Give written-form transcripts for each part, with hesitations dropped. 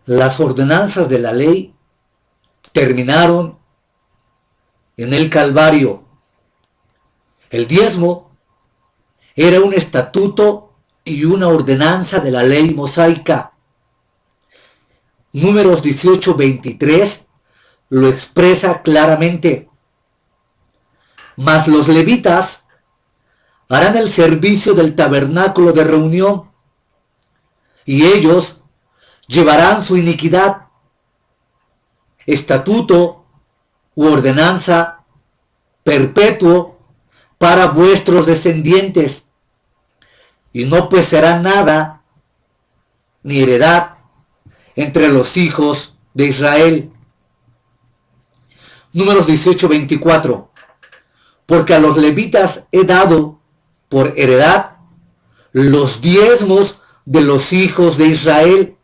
Las ordenanzas de la ley terminaron en el Calvario. El diezmo era un estatuto y una ordenanza de la ley mosaica. Números 18:23 lo expresa claramente. Mas los levitas harán el servicio del tabernáculo de reunión, y ellos llevarán su iniquidad, estatuto u ordenanza perpetuo para vuestros descendientes, y no peserá nada ni heredad entre los hijos de Israel. Números 18:24. Porque a los levitas he dado por heredad los diezmos de los hijos de Israel,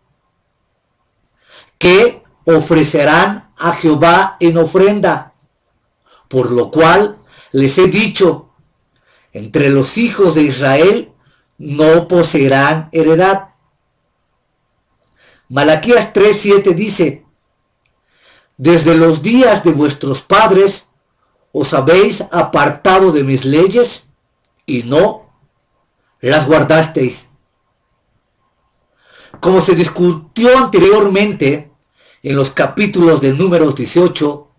que ofrecerán a Jehová en ofrenda, por lo cual les he dicho, entre los hijos de Israel no poseerán heredad. Malaquías 3:7 dice, desde los días de vuestros padres os habéis apartado de mis leyes y no las guardasteis. Como se discutió anteriormente en los capítulos de Números 18,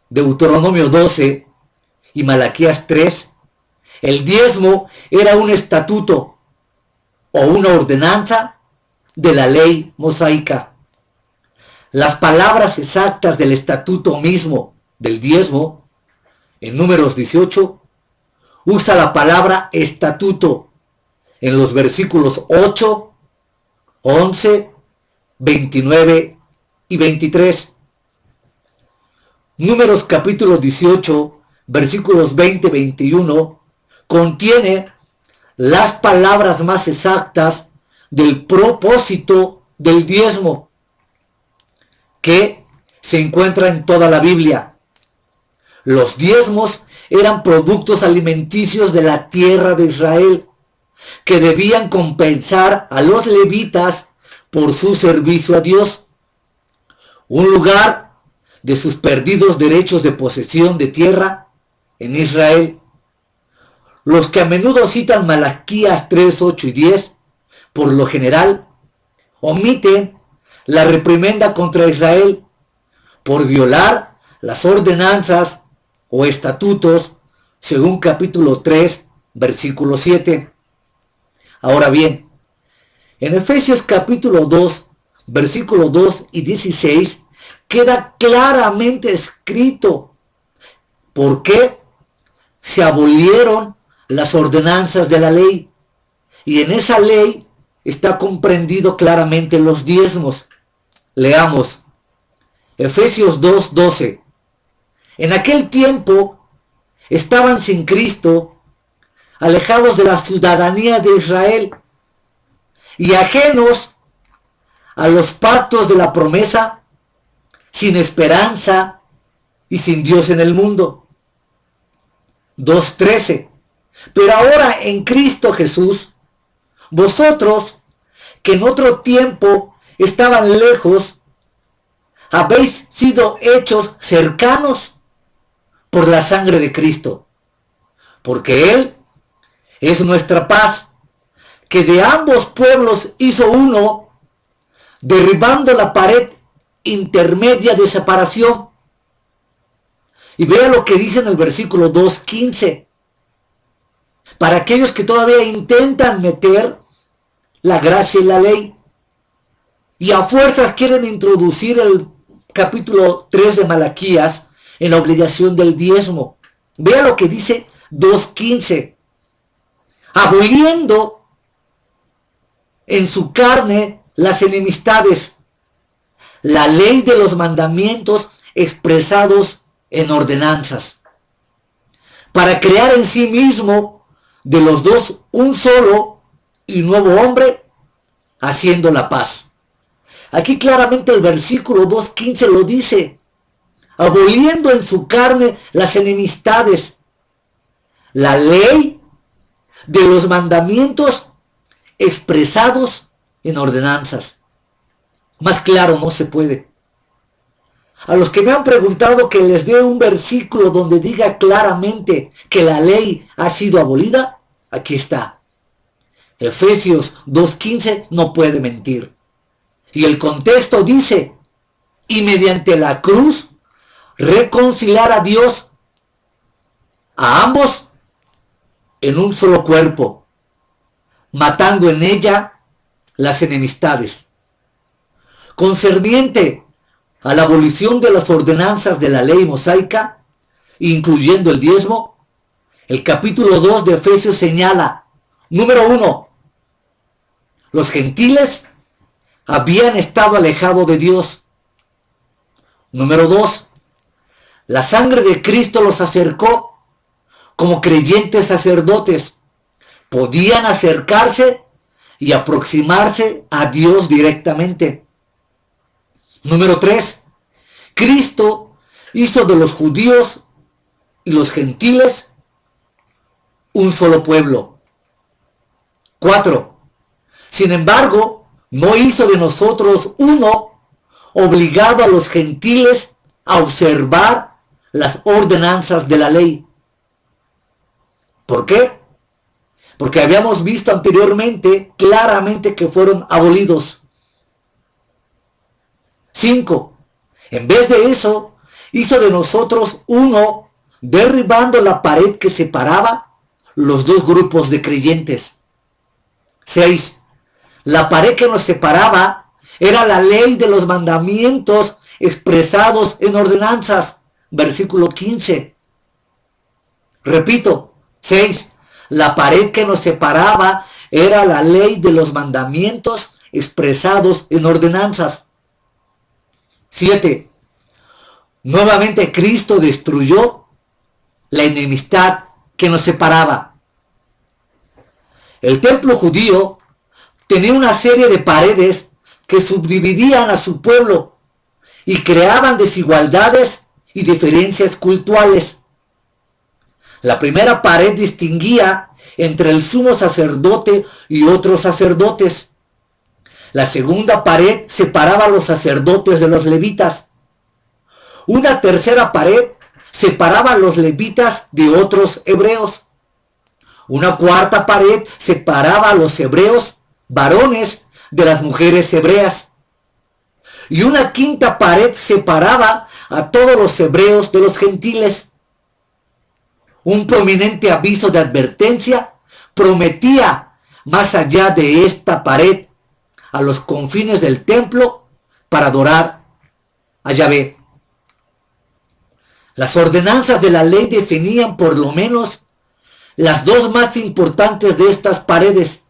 Deuteronomio 12 y Malaquías 3, el diezmo era un estatuto o una ordenanza de la ley mosaica. Las palabras exactas del estatuto mismo del diezmo, en Números 18, usa la palabra estatuto en los versículos 8, 11, 29 y 23. Números capítulo 18, versículos 20-21, contiene las palabras más exactas del propósito del diezmo, que se encuentra en toda la Biblia. Los diezmos eran productos alimenticios de la tierra de Israel, que debían compensar a los levitas por su servicio a Dios, un lugar de sus perdidos derechos de posesión de tierra en Israel. Los que a menudo citan Malaquías 3, 8 y 10, por lo general, omiten la reprimenda contra Israel por violar las ordenanzas o estatutos según capítulo 3, versículo 7. Ahora bien, en Efesios capítulo 2, versículo 2 y 16, queda claramente escrito por qué se abolieron las ordenanzas de la ley. Y en esa ley está comprendido claramente los diezmos. Leamos Efesios 2:12. En aquel tiempo estaban sin Cristo, alejados de la ciudadanía de Israel y ajenos a los pactos de la promesa, sin esperanza y sin Dios en el mundo. 2:13. Pero ahora en Cristo Jesús, vosotros que en otro tiempo estaban lejos, habéis sido hechos cercanos por la sangre de Cristo, porque Él es nuestra paz, que de ambos pueblos hizo uno, derribando la pared intermedia de separación. Y vea lo que dice en el versículo 2:15. Para aquellos que todavía intentan meter la gracia y la ley, y a fuerzas quieren introducir el capítulo 3 de Malaquías en la obligación del diezmo. Vea lo que dice 2:15. Aboliendo en su carne las enemistades, la ley de los mandamientos expresados en ordenanzas, para crear en sí mismo de los dos un solo y nuevo hombre, haciendo la paz. Aquí claramente el versículo 2:15 lo dice, aboliendo en su carne las enemistades, la ley de los mandamientos expresados en ordenanzas. Más claro no se puede. A los que me han preguntado que les dé un versículo donde diga claramente que la ley ha sido abolida, aquí está. Efesios 2:15 no puede mentir. Y el contexto dice, y mediante la cruz reconciliar a Dios, a ambos, en un solo cuerpo, matando en ella las enemistades. Concerniente a la abolición de las ordenanzas de la ley mosaica, incluyendo el diezmo, el capítulo 2 de Efesios señala, número 1, los gentiles habían estado alejados de Dios. Número 2, la sangre de Cristo los acercó como creyentes sacerdotes. Podían acercarse y aproximarse a Dios directamente. Número 3, Cristo hizo de los judíos y los gentiles un solo pueblo. 4, sin embargo, no hizo de nosotros uno obligado a los gentiles a observar las ordenanzas de la ley. ¿Por qué? Porque habíamos visto anteriormente claramente que fueron abolidos. 5. En vez de eso, hizo de nosotros uno, derribando la pared que separaba los dos grupos de creyentes. 6. La pared que nos separaba era la ley de los mandamientos expresados en ordenanzas. Versículo 15. Repito, 6. La pared que nos separaba era la ley de los mandamientos expresados en ordenanzas. 7. Nuevamente Cristo destruyó la enemistad que nos separaba. El templo judío tenía una serie de paredes que subdividían a su pueblo y creaban desigualdades y diferencias cultuales. La primera pared distinguía entre el sumo sacerdote y otros sacerdotes. La segunda pared separaba a los sacerdotes de los levitas. Una tercera pared separaba a los levitas de otros hebreos. Una cuarta pared separaba a los hebreos varones de las mujeres hebreas. Y una quinta pared separaba a todos los hebreos de los gentiles. Un prominente aviso de advertencia prometía más allá de esta pared a los confines del templo para adorar a Yahvé. Las ordenanzas de la ley definían por lo menos las dos más importantes de estas paredes.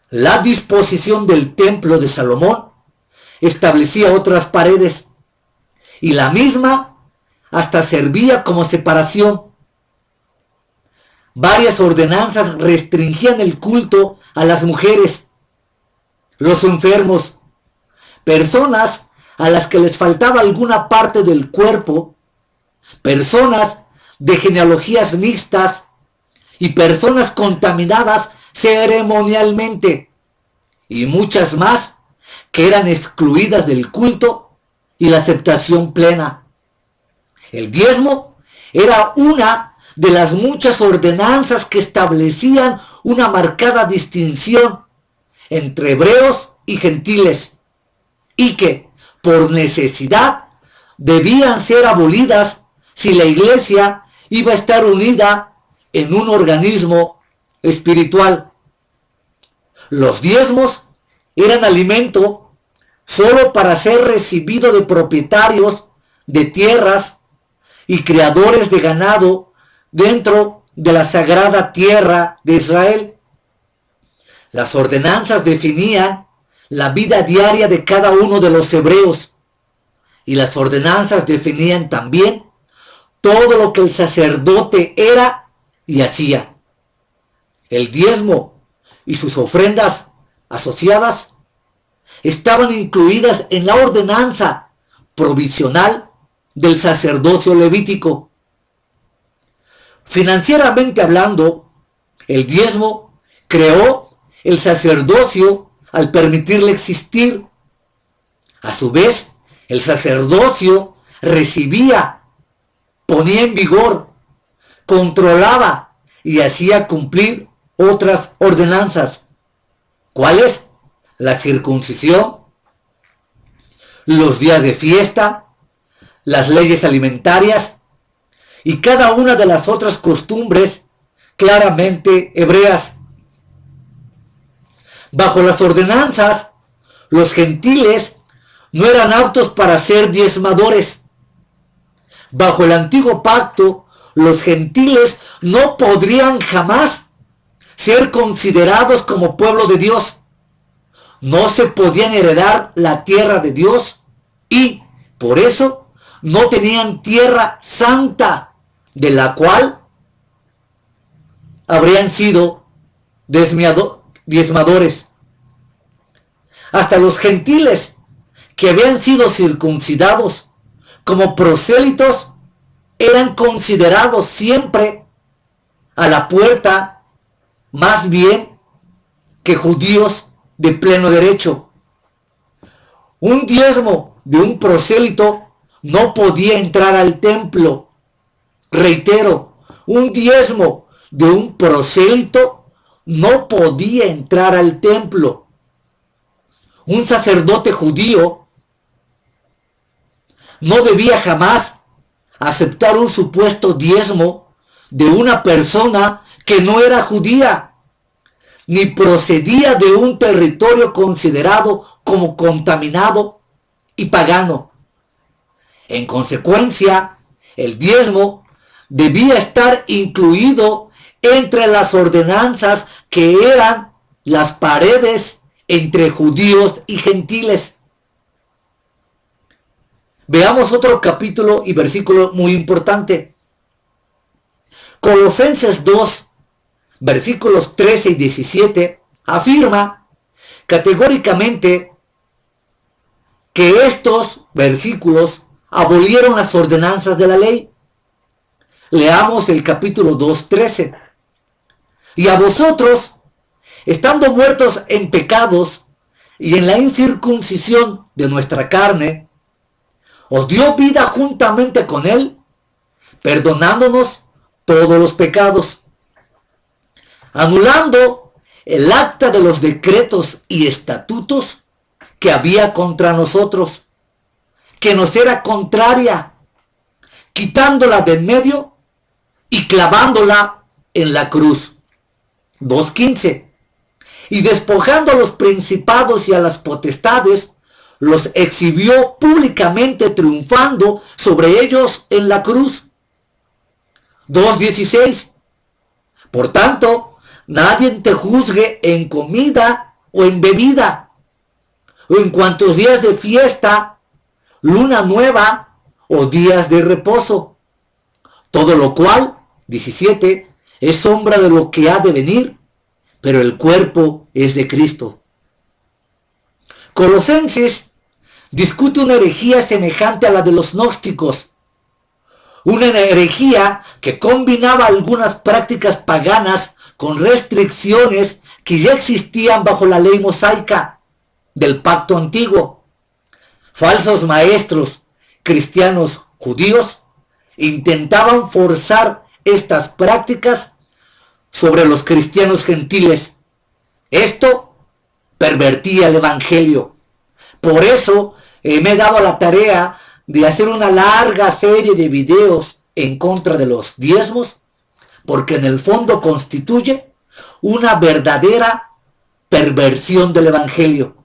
La disposición del templo de Salomón establecía otras paredes y la misma hasta servía como separación. Varias ordenanzas restringían el culto a las mujeres, los enfermos, personas a las que les faltaba alguna parte del cuerpo, personas de genealogías mixtas y personas contaminadas ceremonialmente, y muchas más que eran excluidas del culto y la aceptación plena. El diezmo era una de las muchas ordenanzas que establecían una marcada distinción entre hebreos y gentiles, y que, por necesidad, debían ser abolidas si la iglesia iba a estar unida en un organismo espiritual. Los diezmos eran alimento solo para ser recibido de propietarios de tierras y criadores de ganado dentro de la sagrada tierra de Israel. Las ordenanzas definían la vida diaria de cada uno de los hebreos, y las ordenanzas definían también todo lo que el sacerdote era y hacía. El diezmo y sus ofrendas asociadas estaban incluidas en la ordenanza provisional del sacerdocio levítico. Financieramente hablando, el diezmo creó el sacerdocio al permitirle existir. A su vez, el sacerdocio recibía, ponía en vigor, controlaba y hacía cumplir otras ordenanzas. ¿Cuáles? La circuncisión, los días de fiesta, las leyes alimentarias y cada una de las otras costumbres claramente hebreas. Bajo las ordenanzas, los gentiles no eran aptos para ser diezmadores. Bajo el antiguo pacto, los gentiles no podrían jamás ser considerados como pueblo de Dios. No se podían heredar la tierra de Dios y, por eso, no tenían tierra santa, de la cual habrían sido diezmadores. Hasta los gentiles que habían sido circuncidados como prosélitos eran considerados siempre a la puerta, más bien que judíos de pleno derecho. Un diezmo de un prosélito no podía entrar al templo. Reitero, un diezmo de un prosélito no podía entrar al templo. Un sacerdote judío no debía jamás aceptar un supuesto diezmo de una persona que no era judía, ni procedía de un territorio considerado como contaminado y pagano. En consecuencia, el diezmo debía estar incluido entre las ordenanzas que eran las paredes entre judíos y gentiles. Veamos otro capítulo y versículo muy importante. Colosenses 2, versículos 13 y 17, afirma categóricamente que estos versículos abolieron las ordenanzas de la ley. Leamos el capítulo 2, 13. Y a vosotros, estando muertos en pecados y en la incircuncisión de nuestra carne, os dio vida juntamente con él, perdonándonos todos los pecados, anulando el acta de los decretos y estatutos que había contra nosotros, que nos era contraria, quitándola de en medio y clavándola en la cruz. 2.15. Y despojando a los principados y a las potestades, los exhibió públicamente, triunfando sobre ellos en la cruz. 2.16. Por tanto, nadie te juzgue en comida o en bebida, o en cuantos días de fiesta, luna nueva o días de reposo. Todo lo cual, 17, es sombra de lo que ha de venir, pero el cuerpo es de Cristo. Colosenses discute una herejía semejante a la de los gnósticos, una herejía que combinaba algunas prácticas paganas con restricciones que ya existían bajo la ley mosaica del pacto antiguo. Falsos maestros cristianos judíos intentaban forzar estas prácticas sobre los cristianos gentiles. Esto pervertía el evangelio. Por eso me he dado la tarea de hacer una larga serie de videos en contra de los diezmos, porque en el fondo constituye una verdadera perversión del evangelio,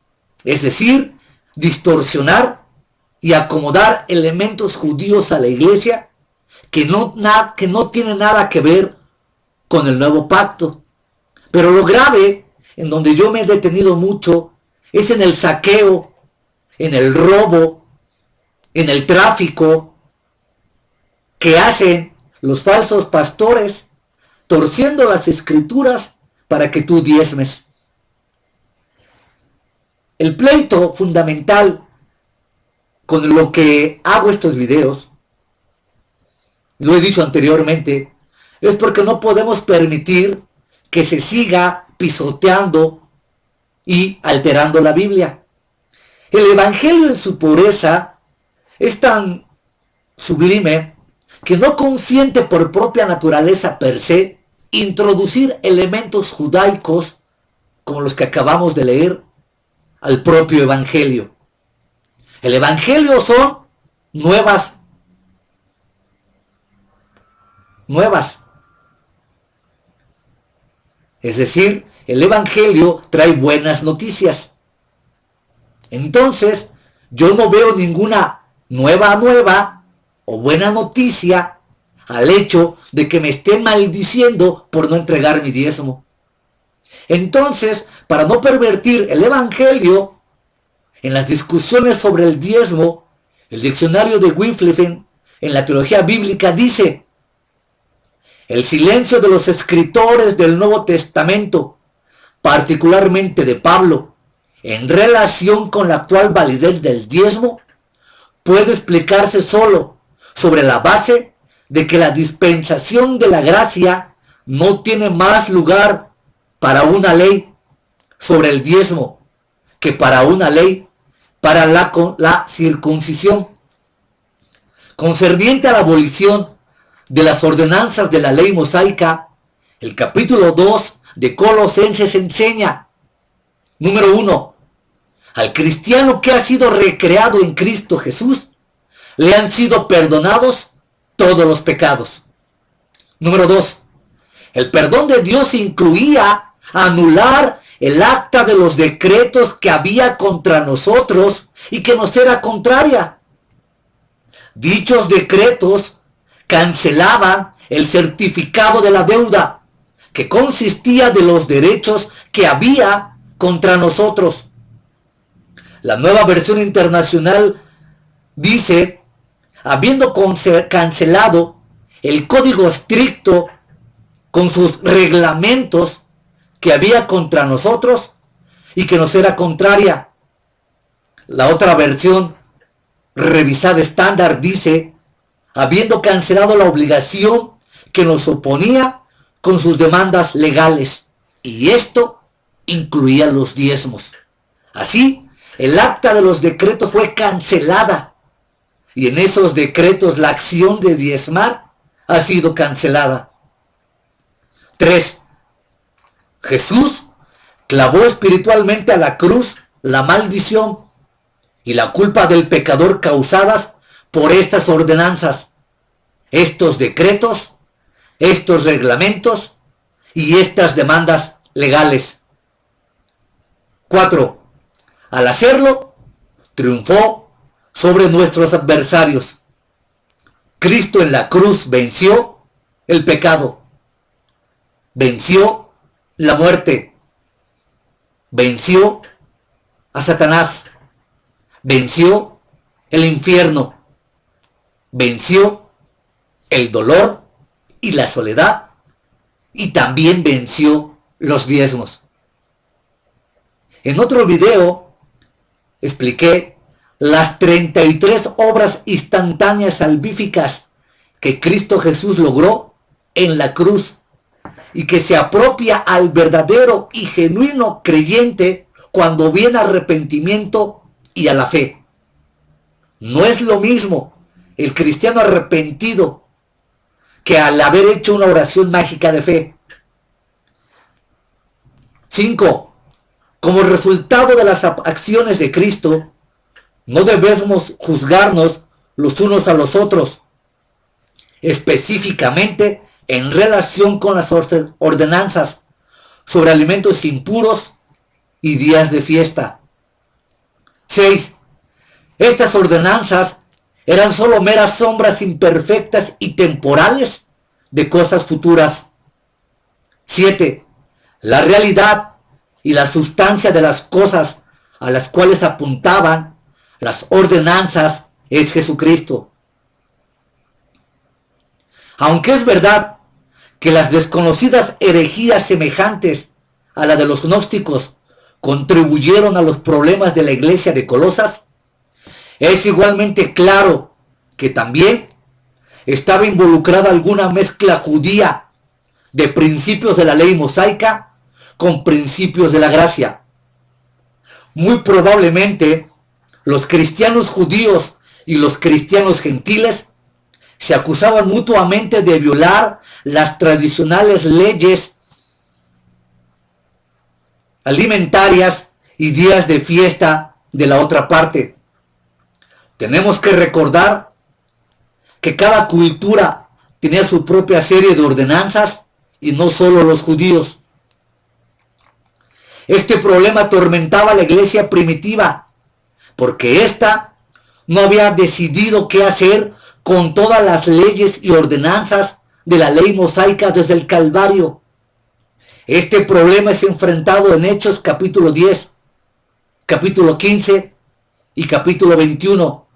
es decir, distorsionar y acomodar elementos judíos a la iglesia que no tienen nada que ver con el nuevo pacto. Pero lo grave, en donde yo me he detenido mucho, es en el saqueo, en el robo, en el tráfico que hacen los falsos pastores, torciendo las escrituras para que tú diezmes. El pleito fundamental con lo que hago estos videos, lo he dicho anteriormente, es porque no podemos permitir que se siga pisoteando y alterando la Biblia. El evangelio en su pureza es tan sublime que no consiente por propia naturaleza per se introducir elementos judaicos como los que acabamos de leer al propio evangelio. El evangelio son nuevas. Es decir, el evangelio trae buenas noticias. Entonces, yo no veo ninguna nueva o buena noticia al hecho de que me estén maldiciendo por no entregar mi diezmo. Entonces, para no pervertir el evangelio, en las discusiones sobre el diezmo, el diccionario de Wycliffe en la teología bíblica dice: el silencio de los escritores del Nuevo Testamento, particularmente de Pablo, en relación con la actual validez del diezmo, puede explicarse solo sobre la base de que la dispensación de la gracia no tiene más lugar para una ley sobre el diezmo que para una ley para la circuncisión. Concerniente a la abolición de las ordenanzas de la ley mosaica, el capítulo 2 de Colosenses enseña: número 1, al cristiano que ha sido recreado en Cristo Jesús, le han sido perdonados todos los pecados. Número 2, el perdón de Dios incluía anular el acta de los decretos que había contra nosotros y que nos era contraria. Dichos decretos cancelaban el certificado de la deuda, que consistía de los derechos que había contra nosotros. La Nueva Versión Internacional dice: habiendo cancelado el código estricto con sus reglamentos que había contra nosotros y que nos era contraria. La otra versión, revisada estándar, dice: habiendo cancelado la obligación que nos oponía con sus demandas legales, y esto incluía los diezmos. Así, el acta de los decretos fue cancelada, y en esos decretos la acción de diezmar ha sido cancelada. 3. Jesús clavó espiritualmente a la cruz la maldición y la culpa del pecador causadas por estas ordenanzas, estos decretos, estos reglamentos y estas demandas legales. 4. Al hacerlo, triunfó sobre nuestros adversarios. Cristo en la cruz venció el pecado, venció la muerte, venció a Satanás, venció el infierno, venció el dolor y la soledad, y también venció los diezmos. En otro video expliqué las 33 obras instantáneas salvíficas que Cristo Jesús logró en la cruz y que se apropia al verdadero y genuino creyente cuando viene arrepentimiento y a la fe. No es lo mismo el cristiano arrepentido que al haber hecho una oración mágica de fe. 5. Como resultado de las acciones de Cristo, no debemos juzgarnos los unos a los otros, específicamente en relación con las ordenanzas sobre alimentos impuros y días de fiesta. 6. Estas ordenanzas eran solo meras sombras imperfectas y temporales de cosas futuras. 7. La realidad y la sustancia de las cosas a las cuales apuntaban las ordenanzas es Jesucristo. Aunque es verdad que las desconocidas herejías semejantes a la de los gnósticos contribuyeron a los problemas de la iglesia de Colosas, es igualmente claro que también estaba involucrada alguna mezcla judía de principios de la ley mosaica con principios de la gracia. Muy probablemente los cristianos judíos y los cristianos gentiles se acusaban mutuamente de violar las tradicionales leyes alimentarias y días de fiesta de la otra parte. Tenemos que recordar que cada cultura tenía su propia serie de ordenanzas y no solo los judíos. Este problema atormentaba a la iglesia primitiva porque ésta no había decidido qué hacer con todas las leyes y ordenanzas de la ley mosaica desde el Calvario. Este problema es enfrentado en Hechos capítulo 10, capítulo 15 y capítulo 21,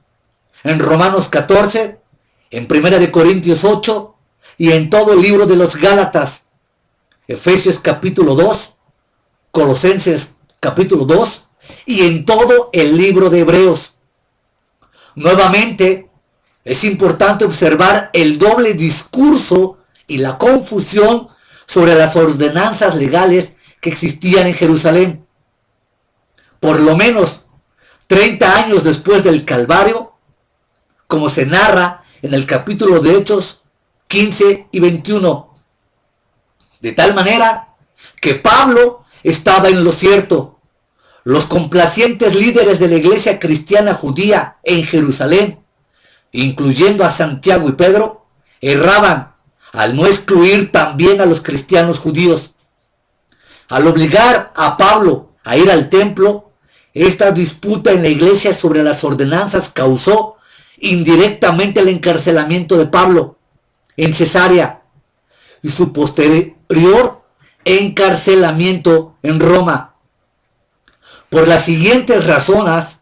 en Romanos 14, en 1 Corintios 8 y en todo el libro de los Gálatas, Efesios capítulo 2, Colosenses capítulo 2 y en todo el libro de Hebreos. Nuevamente, es importante observar el doble discurso y la confusión sobre las ordenanzas legales que existían en Jerusalén. Por lo menos 30 años después del Calvario, como se narra en el capítulo de Hechos 15 y 21. De tal manera que Pablo estaba en lo cierto. Los complacientes líderes de la iglesia cristiana judía en Jerusalén, incluyendo a Santiago y Pedro, erraban al no excluir también a los cristianos judíos. Al obligar a Pablo a ir al templo, esta disputa en la iglesia sobre las ordenanzas causó indirectamente el encarcelamiento de Pablo en Cesarea y su posterior encarcelamiento en Roma. Por las siguientes razones,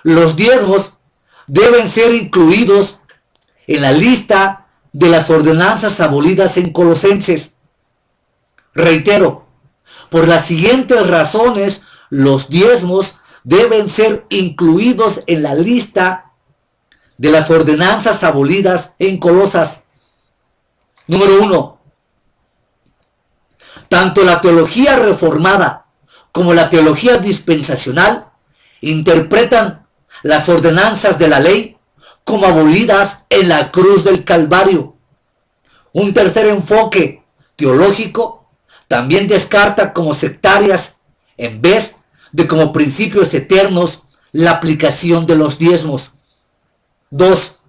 los diezmos deben ser incluidos en la lista de las ordenanzas abolidas en Colosenses. Reitero, por las siguientes razones, los diezmos deben ser incluidos en la lista de las ordenanzas abolidas en Colosas. Número 1. Tanto la teología reformada como la teología dispensacional interpretan las ordenanzas de la ley como abolidas en la cruz del Calvario. Un tercer enfoque teológico también descarta como sectarias en vez de como principios eternos la aplicación de los diezmos. 2.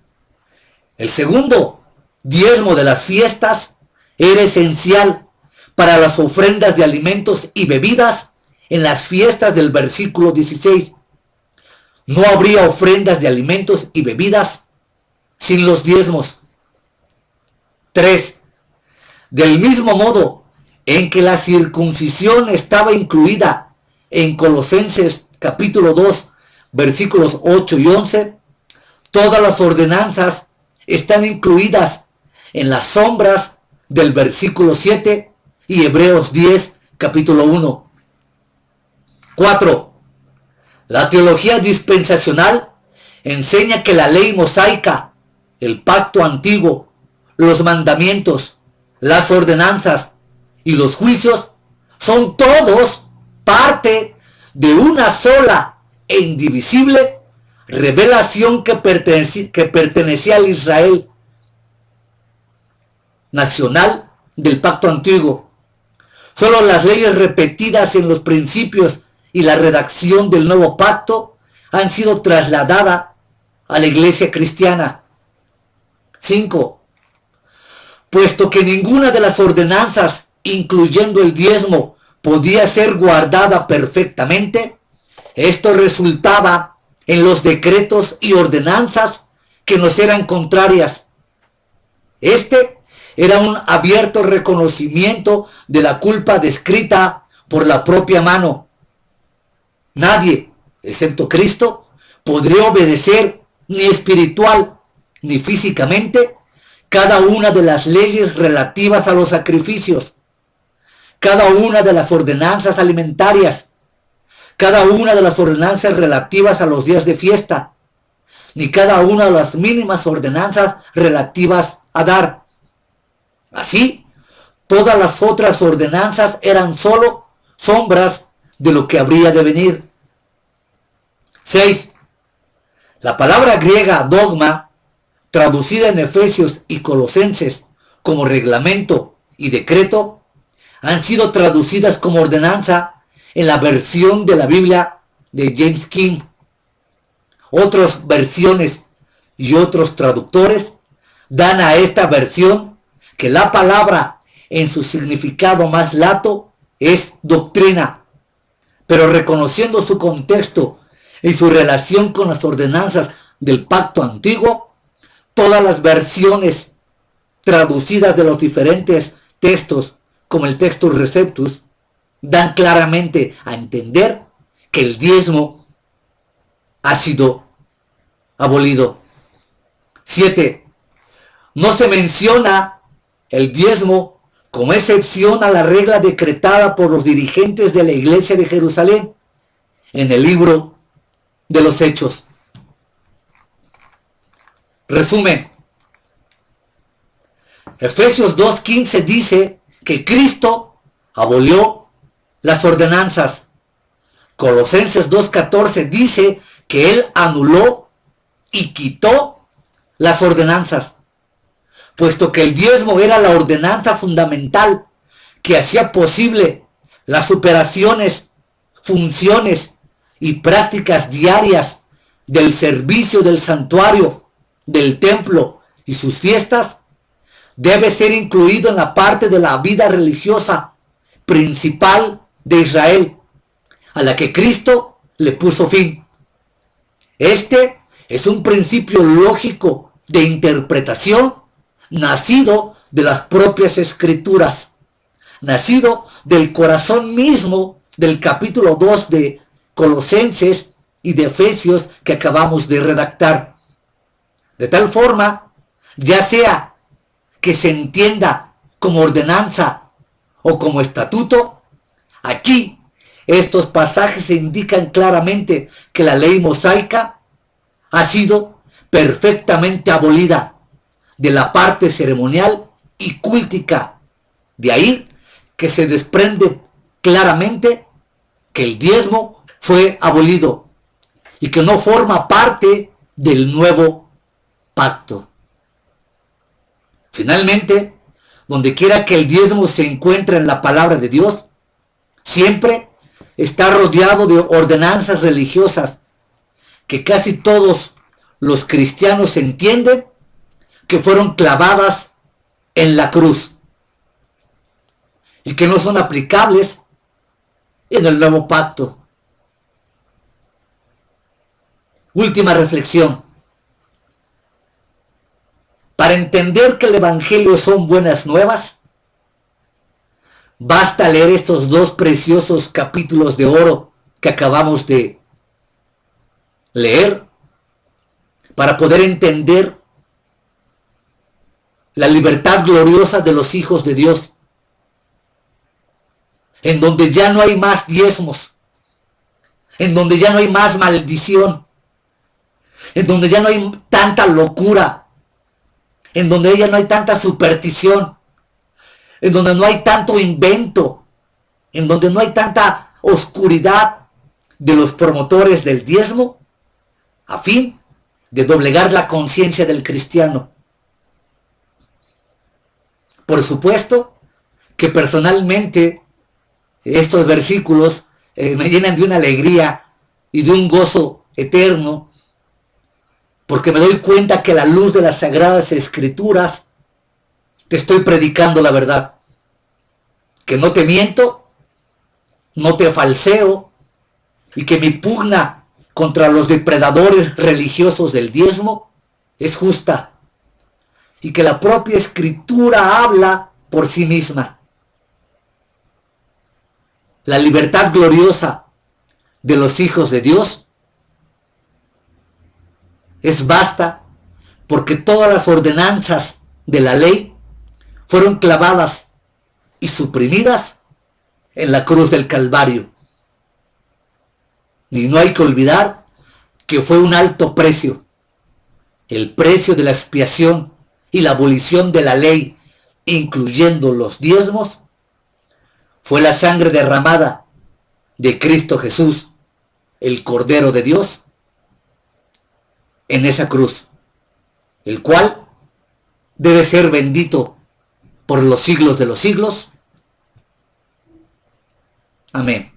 El segundo diezmo de las fiestas era esencial para las ofrendas de alimentos y bebidas en las fiestas del versículo 16. No habría ofrendas de alimentos y bebidas sin los diezmos. 3. Del mismo modo en que la circuncisión estaba incluida en Colosenses capítulo 2, versículos 8 y 11, todas las ordenanzas están incluidas en las sombras del versículo 7 y Hebreos 10, capítulo 1. 4. La teología dispensacional enseña que la ley mosaica, el pacto antiguo, los mandamientos, las ordenanzas y los juicios son todos parte de una sola e indivisible revelación que pertenecía al Israel nacional del pacto antiguo. Solo las leyes repetidas en los principios y la redacción del nuevo pacto han sido trasladadas a la iglesia cristiana. 5. Puesto que ninguna de las ordenanzas, incluyendo el diezmo, podía ser guardada perfectamente, esto resultaba en los decretos y ordenanzas que nos eran contrarias. Este era un abierto reconocimiento de la culpa descrita por la propia mano. Nadie, excepto Cristo, podría obedecer ni espiritual ni físicamente cada una de las leyes relativas a los sacrificios, cada una de las ordenanzas alimentarias, cada una de las ordenanzas relativas a los días de fiesta, ni cada una de las mínimas ordenanzas relativas a dar. Así, todas las otras ordenanzas eran solo sombras de lo que habría de venir. 6. La palabra griega dogma, traducida en Efesios y Colosenses como reglamento y decreto, han sido traducidas como ordenanza en la versión de la Biblia de James King. Otras versiones y otros traductores dan a esta versión que la palabra en su significado más lato es doctrina, pero reconociendo su contexto y su relación con las ordenanzas del pacto antiguo, todas las versiones traducidas de los diferentes textos, como el Textus Receptus, dan claramente a entender que el diezmo ha sido abolido. 7. No se menciona el diezmo como excepción a la regla decretada por los dirigentes de la iglesia de Jerusalén en el libro de los Hechos. Resumen. Efesios 2:15 dice que Cristo abolió las ordenanzas. Colosenses 2:14 dice que Él anuló y quitó las ordenanzas, puesto que el diezmo era la ordenanza fundamental que hacía posible las operaciones, funciones y prácticas diarias del servicio del santuario, del templo y sus fiestas. Debe ser incluido en la parte de la vida religiosa principal de Israel, a la que Cristo le puso fin. Este es un principio lógico de interpretación nacido de las propias escrituras, nacido del corazón mismo del capítulo 2 de Colosenses y de Efesios que acabamos de redactar. De tal forma, ya sea que se entienda como ordenanza o como estatuto, aquí estos pasajes indican claramente que la ley mosaica ha sido perfectamente abolida de la parte ceremonial y cúltica. De ahí que se desprende claramente que el diezmo fue abolido y que no forma parte del nuevo pacto. Finalmente, donde quiera que el diezmo se encuentre en la palabra de Dios, siempre está rodeado de ordenanzas religiosas que casi todos los cristianos entienden que fueron clavadas en la cruz y que no son aplicables en el nuevo pacto. Última reflexión. Para entender que el Evangelio son buenas nuevas, basta leer estos dos preciosos capítulos de oro que acabamos de leer para poder entender la libertad gloriosa de los hijos de Dios, en donde ya no hay más diezmos, en donde ya no hay más maldición, en donde ya no hay tanta locura, en donde ya no hay tanta superstición, en donde no hay tanto invento, en donde no hay tanta oscuridad de los promotores del diezmo, a fin de doblegar la conciencia del cristiano. Por supuesto que personalmente estos versículos me llenan de una alegría y de un gozo eterno, porque me doy cuenta que a la luz de las Sagradas Escrituras te estoy predicando la verdad. Que no te miento, no te falseo, y que mi pugna contra los depredadores religiosos del diezmo es justa. Y que la propia Escritura habla por sí misma. La libertad gloriosa de los hijos de Dios es vasta porque todas las ordenanzas de la ley fueron clavadas y suprimidas en la cruz del Calvario. Y no hay que olvidar que fue un alto precio, el precio de la expiación y la abolición de la ley, incluyendo los diezmos, fue la sangre derramada de Cristo Jesús, el Cordero de Dios, en esa cruz, el cual debe ser bendito por los siglos de los siglos. Amén.